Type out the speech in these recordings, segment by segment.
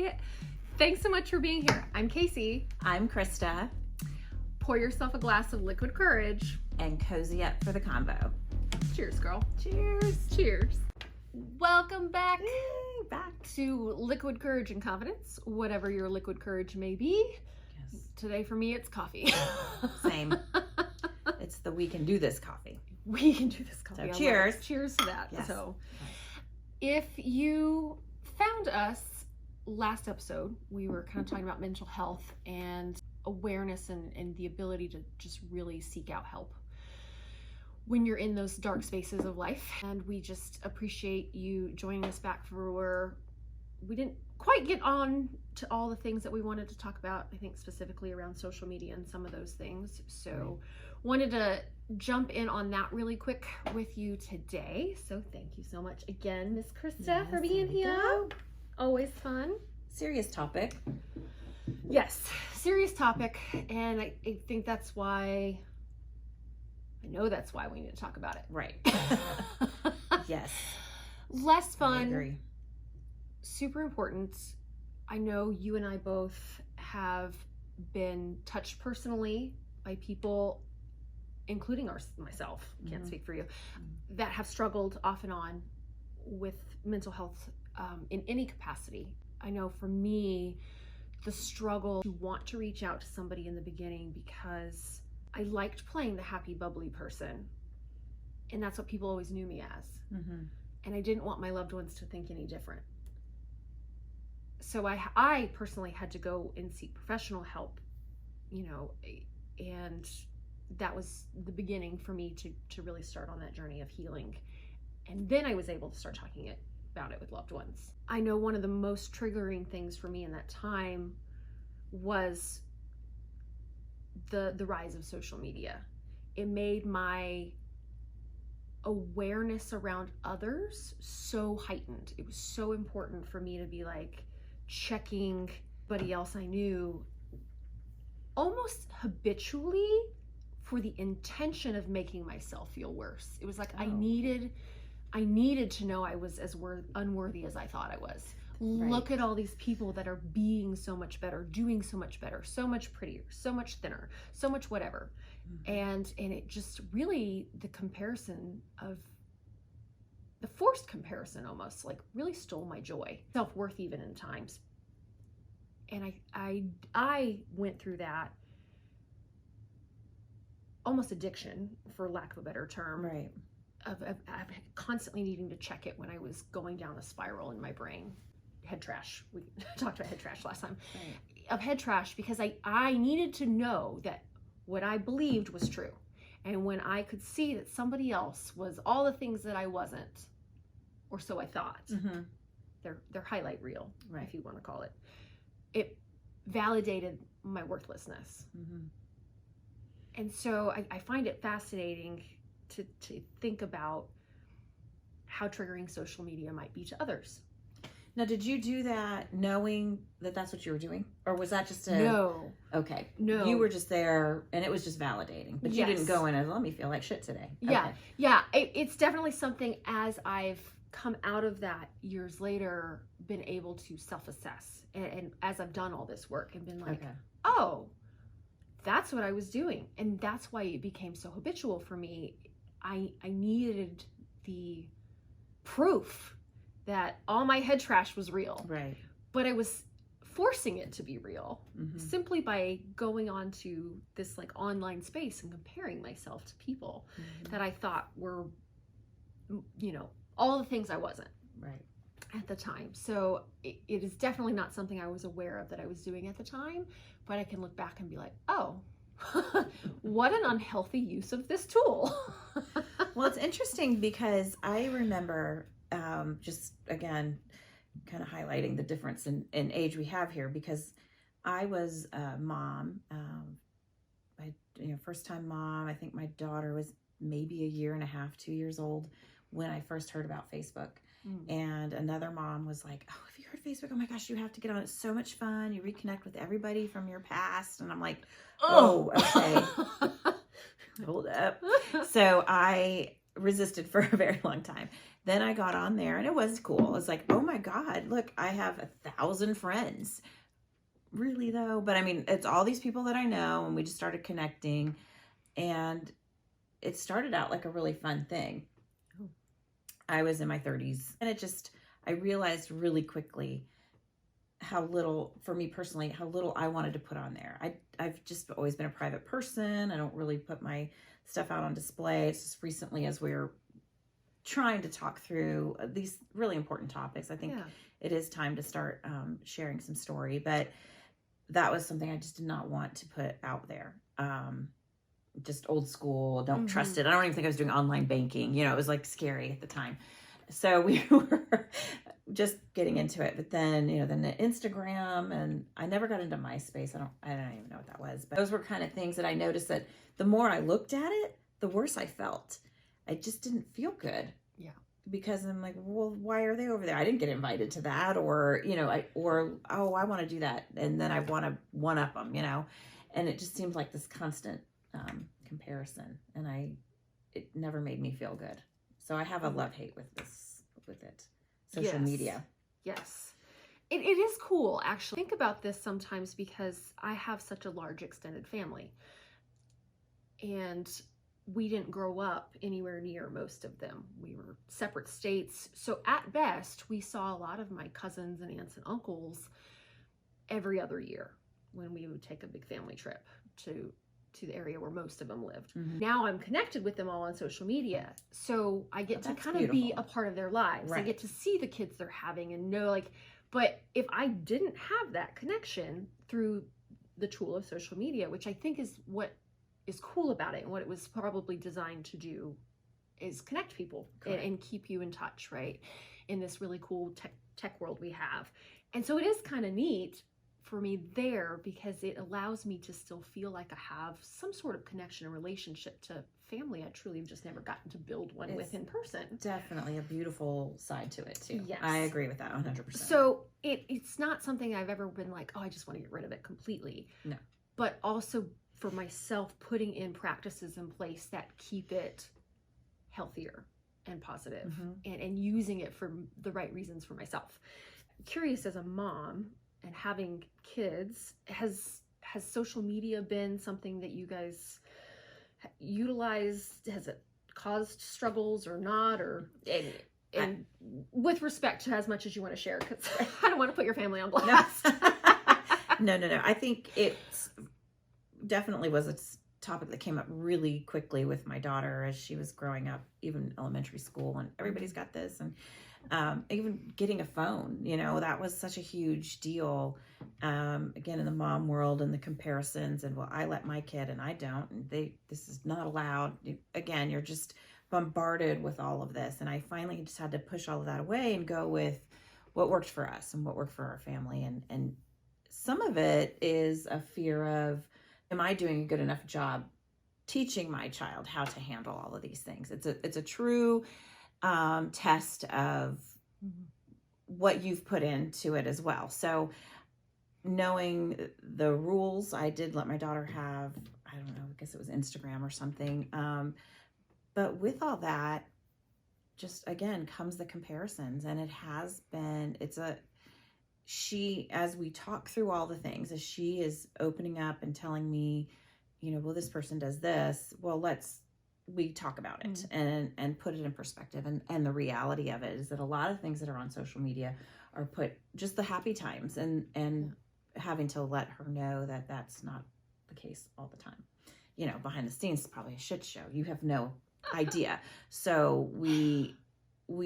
Hi. Thanks so much for being here. I'm Casey. I'm Christa. Pour yourself a glass of liquid courage. And cozy up for the convo. Cheers, girl. Cheers. Cheers. Welcome back. Yay, back to Liquid Courage and Confidence, whatever your liquid courage may be. Yes. Today for me, it's coffee. Same. It's the we can do this coffee. We can do this coffee. So cheers. Cheers to that. Yes. So if you found us last episode, we were kind of talking about mental health and awareness and the ability to just really seek out help when you're in those dark spaces of life. And we just appreciate you joining us back for where we didn't quite get on to all the things that we wanted to talk about, I think specifically around social media and some of those things. So wanted to jump in on that really quick with you today. So thank you so much again, Miss Christa, for being here. Always fun. Serious topic. Yes, serious topic. And I think that's why, I know that's why we need to talk about it. Right. Yes. Less I fun. agree. Super important. I know you and I both have been touched personally by people, including myself, can't speak for you, that have struggled off and on with mental health in any capacity. I know for me, the struggle to want to reach out to somebody in the beginning because I liked playing the happy, bubbly person. And that's what people always knew me as. Mm-hmm. And I didn't want my loved ones to think any different. So I personally had to go and seek professional help, and that was the beginning for me to really start on that journey of healing. And then I was able to start talking about it with loved ones. I know one of the most triggering things for me in that time was the rise of social media. It made my awareness around others so heightened. It was so important for me to be like checking everybody else I knew almost habitually for the intention of making myself feel worse. It was like I needed to know I was as unworthy as I thought I was. Right. Look at all these people that are being so much better, doing so much better, so much prettier, so much thinner, so much whatever. Mm-hmm. And it just really, the comparison of the forced comparison almost like really stole my joy, self-worth even in times. And I went through that almost addiction, for lack of a better term. Right. Of constantly needing to check it when I was going down a spiral in my brain. Head trash. We talked about head trash last time. Right. Of head trash, because I needed to know that what I believed was true. And when I could see that somebody else was all the things that I wasn't, or so I thought, their highlight reel, right, if you want to call it, it validated my worthlessness. Mm-hmm. And so I find it fascinating to think about how triggering social media might be to others. Now, did you do that knowing that that's what you were doing? Or was that just No. Okay. No. You were just there and it was just validating. But yes. You didn't go in as, let me feel like shit today. Yeah. Okay. Yeah. It's definitely something, as I've come out of that years later, been able to self-assess. And as I've done all this work and been like, oh, that's what I was doing. And that's why it became so habitual for me. I needed the proof that all my head trash was real. Right. But I was forcing it to be real simply by going on to this like online space and comparing myself to people that I thought were, all the things I wasn't. Right. At the time. So it is definitely not something I was aware of that I was doing at the time, but I can look back and be like, oh, what an unhealthy use of this tool. Well, it's interesting because I remember just again kind of highlighting the difference in age we have here, because I was a mom, first time mom. I think my daughter was maybe a year and a half, 2 years old when I first heard about Facebook. And another mom was like, oh, have you heard Facebook? Oh my gosh, you have to get on. It's so much fun. You reconnect with everybody from your past. And I'm like, oh, okay. Hold up. So I resisted for a very long time. Then I got on there and it was cool. It was like, oh my God, look, I have 1,000 friends. Really though? But I mean, it's all these people that I know, and we just started connecting, and it started out like a really fun thing. Oh. I was in my 30s, and I realized really quickly how little, for me personally, how little I wanted to put on there. I've just always been a private person. I don't really put my stuff out on display. It's just recently, as we're trying to talk through these really important topics, I think it is time to start sharing some story. But that was something I just did not want to put out there. Just old school, don't trust it. I don't even think I was doing online banking. It was like scary at the time. So we were just getting into it. But then, then the Instagram, and I never got into MySpace. I don't even know what that was. But those were kind of things that I noticed that the more I looked at it, the worse I felt. I just didn't feel good. Yeah. Because I'm like, well, why are they over there? I didn't get invited to that, or, I want to do that. And then I want to one up them, and it just seemed like this constant comparison, and it never made me feel good. So I have a love-hate with it. Social media. Yes. It is cool, actually. Think about this sometimes because I have such a large extended family, and we didn't grow up anywhere near most of them. We were separate states. So at best, we saw a lot of my cousins and aunts and uncles every other year when we would take a big family trip to the area where most of them lived. Now I'm connected with them all on social media. So I get to kind of be a part of their lives. Right. I get to see the kids they're having and know, but if I didn't have that connection through the tool of social media, which I think is what is cool about it and what it was probably designed to do, is connect people and keep you in touch, right? In this really cool tech world we have. And so it is kind of neat for me there because it allows me to still feel like I have some sort of connection and relationship to family I truly have just never gotten to build one with in person. Definitely a beautiful side to it too. Yes. I agree with that 100%. So it's not something I've ever been like, oh, I just want to get rid of it completely. No. But also for myself, putting in practices in place that keep it healthier and positive, and using it for the right reasons for myself. Curious, as a mom and having kids, has social media been something that you guys utilized? Has it caused struggles or not? Or and with respect to as much as you want to share, because I don't want to put your family on blast. No. I think it's definitely was a topic that came up really quickly with my daughter as she was growing up, even elementary school, and everybody's got this, and even getting a phone, that was such a huge deal. Again, in the mom world and the comparisons, and well, I let my kid and I don't, and this is not allowed. Again, you're just bombarded with all of this, and I finally just had to push all of that away and go with what worked for us and what worked for our family. And some of it is a fear of, am I doing a good enough job teaching my child how to handle all of these things? It's a true test of what you've put into it as well. So knowing the rules, I did let my daughter have, I don't know, I guess it was Instagram or something. But with all that, just again comes the comparisons, and it has been, she, as we talk through all the things, as she is opening up and telling me, well, this person does this, well, we talk about it and put it in perspective. And the reality of it is that a lot of things that are on social media are put just the happy times, and having to let her know that that's not the case all the time. Behind the scenes, it's probably a shit show. You have no idea. So we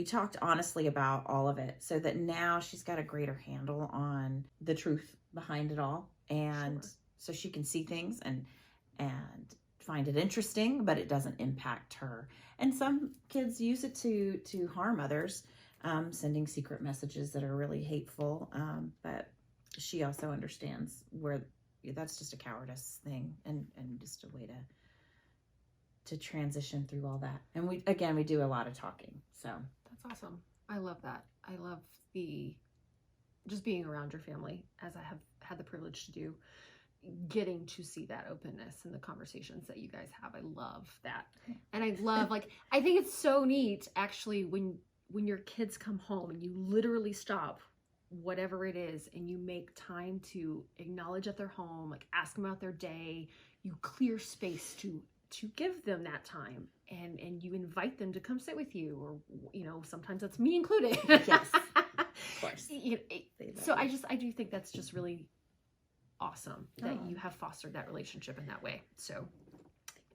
talked honestly about all of it, so that now she's got a greater handle on the truth behind it all. And so she can see things and find it interesting, but it doesn't impact her. And some kids use it to harm others, sending secret messages that are really hateful. But she also understands where that's just a cowardice thing, and just a way to transition through all that. And we do a lot of talking. So that's awesome. I love that. I love just being around your family, as I have had the privilege to do. getting to see that openness in the conversations that you guys have. I love that. And I love, like, I think it's so neat actually when your kids come home and you literally stop whatever it is and you make time to acknowledge that they're home, like ask them about their day, you clear space to give them that time, and you invite them to come sit with you, or, you know, sometimes that's me included. Yes, of course. So I do think that's just really awesome that you have fostered that relationship in that way. So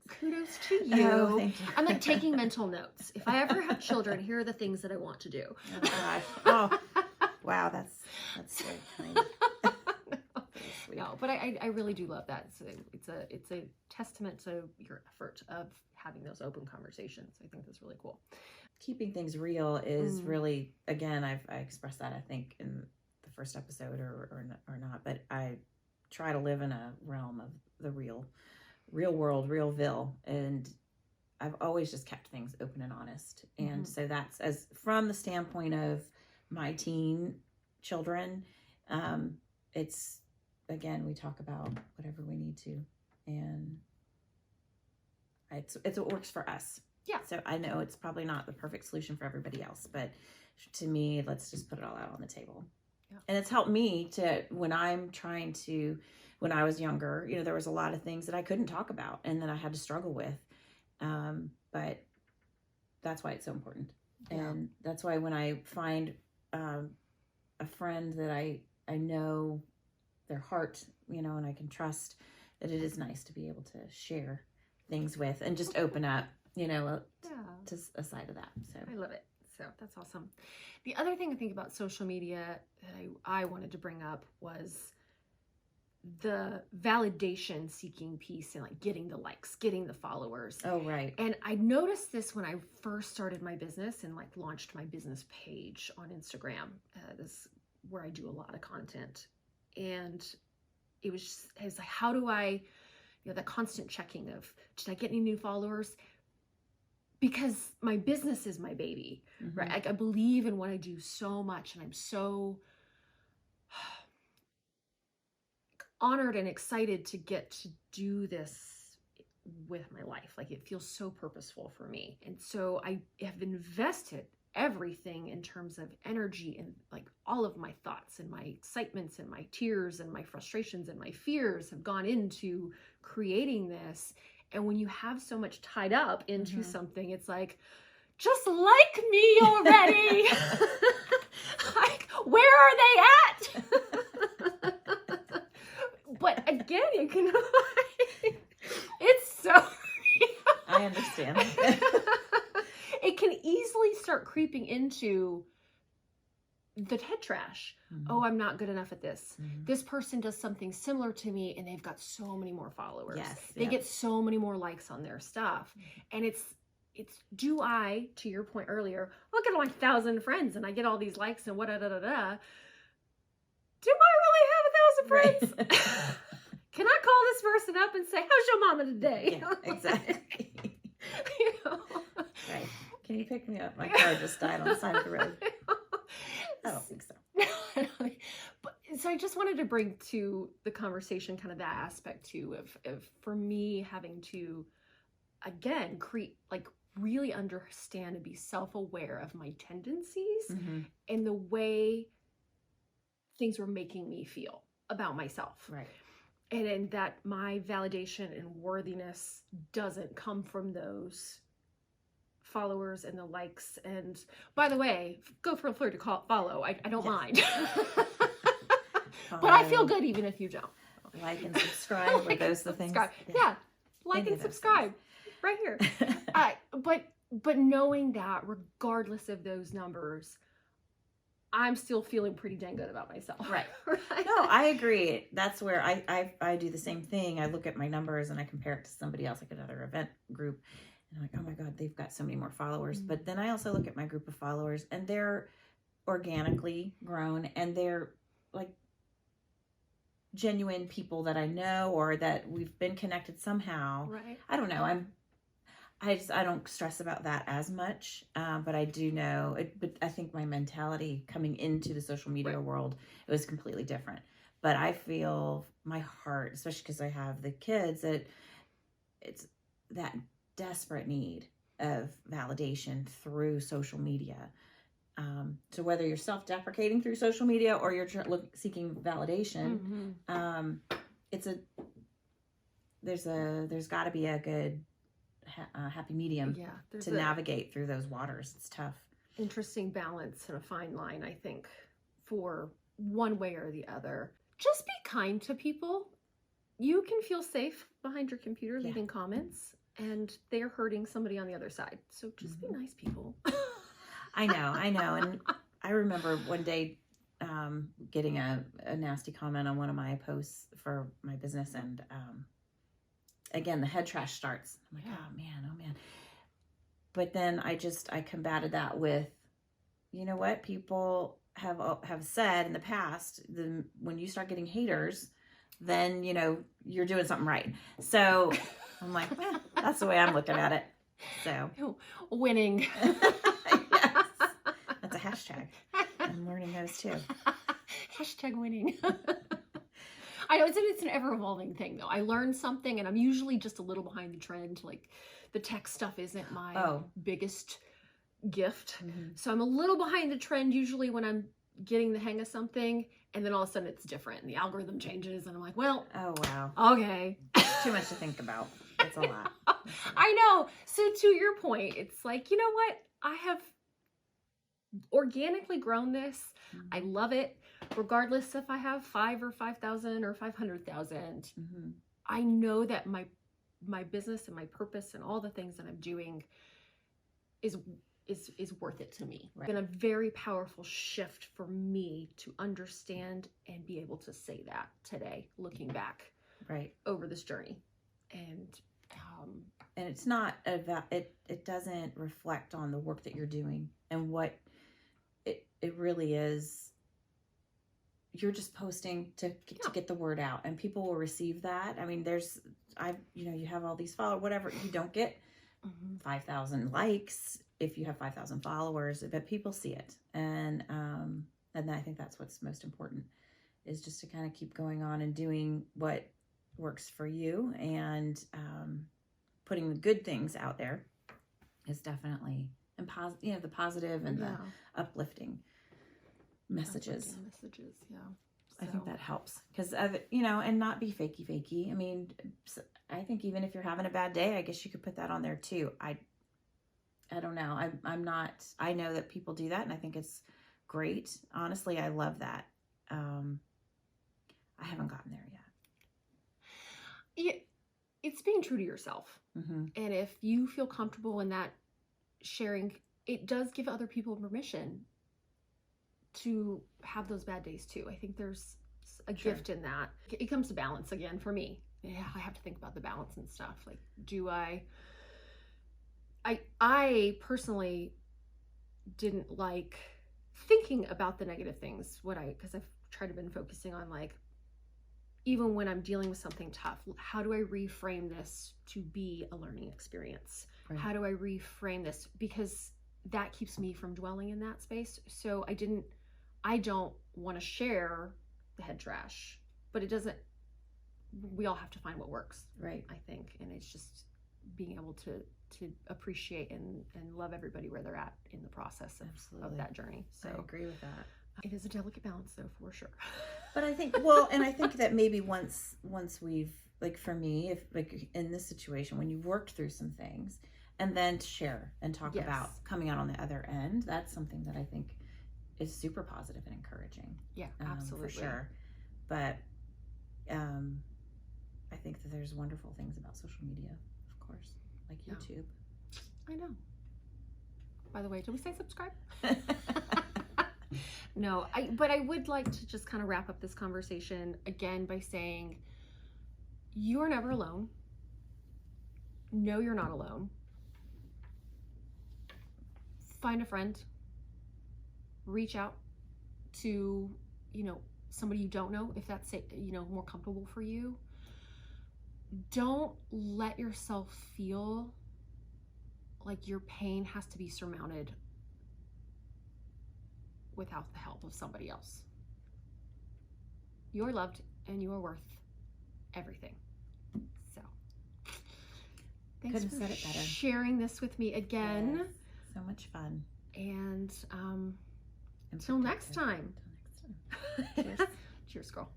kudos to you. Oh, thank you. I'm like taking mental notes. If I ever have children, here are the things that I want to do. Oh gosh. Oh, wow. That's very kind. No, but I really do love that. It's a testament to your effort of having those open conversations. I think that's really cool. Keeping things real is really, again, I expressed that, I think, in the first episode or not, but I try to live in a realm of the real world, realville, and I've always just kept things open and honest. And so that's, as from the standpoint of my teen children, it's, again, we talk about whatever we need to, and it's what works for us. Yeah. So I know it's probably not the perfect solution for everybody else, but to me, let's just put it all out on the table. Yeah. And it's helped me to, when I was younger, you know, there was a lot of things that I couldn't talk about and that I had to struggle with. But that's why it's so important. Yeah. And that's why when I find a friend that I know their heart, you know, and I can trust, that it is nice to be able to share things with and just open up, you know, to a side of that. So I love it. So that's awesome. The other thing I think about social media that I wanted to bring up was the validation seeking piece and like getting the likes, getting the followers. Oh, right. And I noticed this when I first started my business and like launched my business page on Instagram. This where I do a lot of content. And it was like, how do I, you know, that constant checking of, did I get any new followers? Because my business is my baby, right? Like, I believe in what I do so much, and I'm so honored and excited to get to do this with my life. Like, it feels so purposeful for me. And so I have invested everything in terms of energy, and like all of my thoughts and my excitements and my tears and my frustrations and my fears have gone into creating this. And when you have so much tied up into something, it's like, just like me already. Like, where are they at? But again, you can, it's so, I understand. It can easily start creeping into the head trash. Oh, I'm not good enough at this. This person does something similar to me and they've got so many more followers. Yes, they get so many more likes on their stuff. And it's, do I, to your point earlier, look at like 1,000 friends and I get all these likes and what, do I really have 1,000 friends? Right. Can I call this person up and say, how's your mama today? Yeah, exactly. You know? Right. Can you pick me up? My car just died on the side of the road. I don't think so. But so I just wanted to bring to the conversation kind of that aspect too of for me having to, again, really understand and be self-aware of my tendencies and the way things were making me feel about myself. Right. And that my validation and worthiness doesn't come from those followers and the likes. And by the way, go for a flirt to follow. I don't mind. But I feel good even if you don't. Like and subscribe. Like those the things. Yeah. Like and subscribe. Right here. But knowing that regardless of those numbers, I'm still feeling pretty dang good about myself. Right. No, I agree. That's where I do the same thing. I look at my numbers and I compare it to somebody else, like another event group. And I'm like, oh my God, they've got so many more followers. But then I also look at my group of followers and they're organically grown and they're like genuine people that I know or that we've been connected somehow. Right. I don't know. I don't stress about that as much, but I do know it. But I think my mentality coming into the social media world, it was completely different. But I feel my heart, especially because I have the kids, that it's that desperate need of validation through social media. So whether you're self-deprecating through social media or you're seeking validation, it's there's got to be a good happy medium to navigate through those waters. It's tough. Interesting balance and a fine line, I think, for one way or the other. Just be kind to people. You can feel safe behind your computer leaving comments, and they're hurting somebody on the other side. So just be nice, people. I know. And I remember one day getting a nasty comment on one of my posts for my business, and again, the head trash starts. I'm like, oh man. But then I combated that with, you know what? People have said in the past, when you start getting haters, then, you know, you're doing something right. So I'm like, that's the way I'm looking at it. So winning. Yes. That's a hashtag. I'm learning those too. Hashtag winning. I know it's an ever-evolving thing, though. I learn something, and I'm usually just a little behind the trend. Like, the tech stuff isn't my biggest gift. So I'm a little behind the trend usually when I'm getting the hang of something, and then all of a sudden it's different, and the algorithm changes, and I'm like, well, oh, wow. Okay. Too much to think about. It's a lot. I know. So to your point, it's like, you know what? I have organically grown this. I love it. Regardless if I have 5 or 5,000 or 500,000, I know that my business and my purpose and all the things that I'm doing is worth it to me. It's been a very powerful shift for me to understand and be able to say that today, looking back over this journey. And it's not about it doesn't reflect on the work that you're doing and what it really is. You're just posting to get the word out, and people will receive that. I mean, you have all these followers, whatever. You don't get 5,000 likes if you have 5,000 followers, but people see it, and I think that's what's most important, is just to kind of keep going on and doing what works for you, and putting the good things out there is definitely, and the positive and the uplifting messages. I think that helps, because and not be fakey. I mean, I think even if you're having a bad day, I guess you could put that on there too. I don't know. I'm not. I know that people do that, and I think it's great. Honestly, I love that. I haven't gotten there yet. It's being true to yourself, and if you feel comfortable in that sharing, it does give other people permission to have those bad days too. I think there's a gift in that. It comes to balance again for me. Yeah, I have to think about the balance and stuff. Like, do I personally didn't like thinking about the negative things, because I've tried to been focusing on, like, even when I'm dealing with something tough, how do I reframe this to be a learning experience? How do I reframe this? Because that keeps me from dwelling in that space. So I don't want to share the head trash, but we all have to find what works. I think. And it's just being able to appreciate and love everybody where they're at in the process of that journey. So I agree with that. It is a delicate balance, though, for sure. But I think, and I think that maybe once we've, like, for me, if, like, in this situation, when you've worked through some things, and then to share and talk about coming out on the other end, that's something that I think is super positive and encouraging. Yeah, absolutely. For sure. But I think that there's wonderful things about social media, of course, like YouTube. I know. By the way, did we say subscribe? No, but I would like to just kind of wrap up this conversation again by saying, you are never alone. No, you're not alone. Find a friend. Reach out to, somebody you don't know, if that's, more comfortable for you. Don't let yourself feel like your pain has to be surmounted without the help of somebody else. You are loved and you are worth everything. So thanks Couldn't for have said it better. sharing this with me again. Yes. So much fun. And Until until next time. Cheers. Cheers, girl.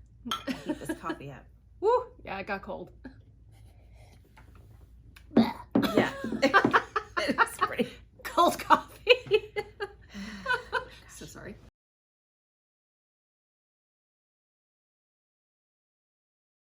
Keep this coffee up. Woo! Yeah, it got cold.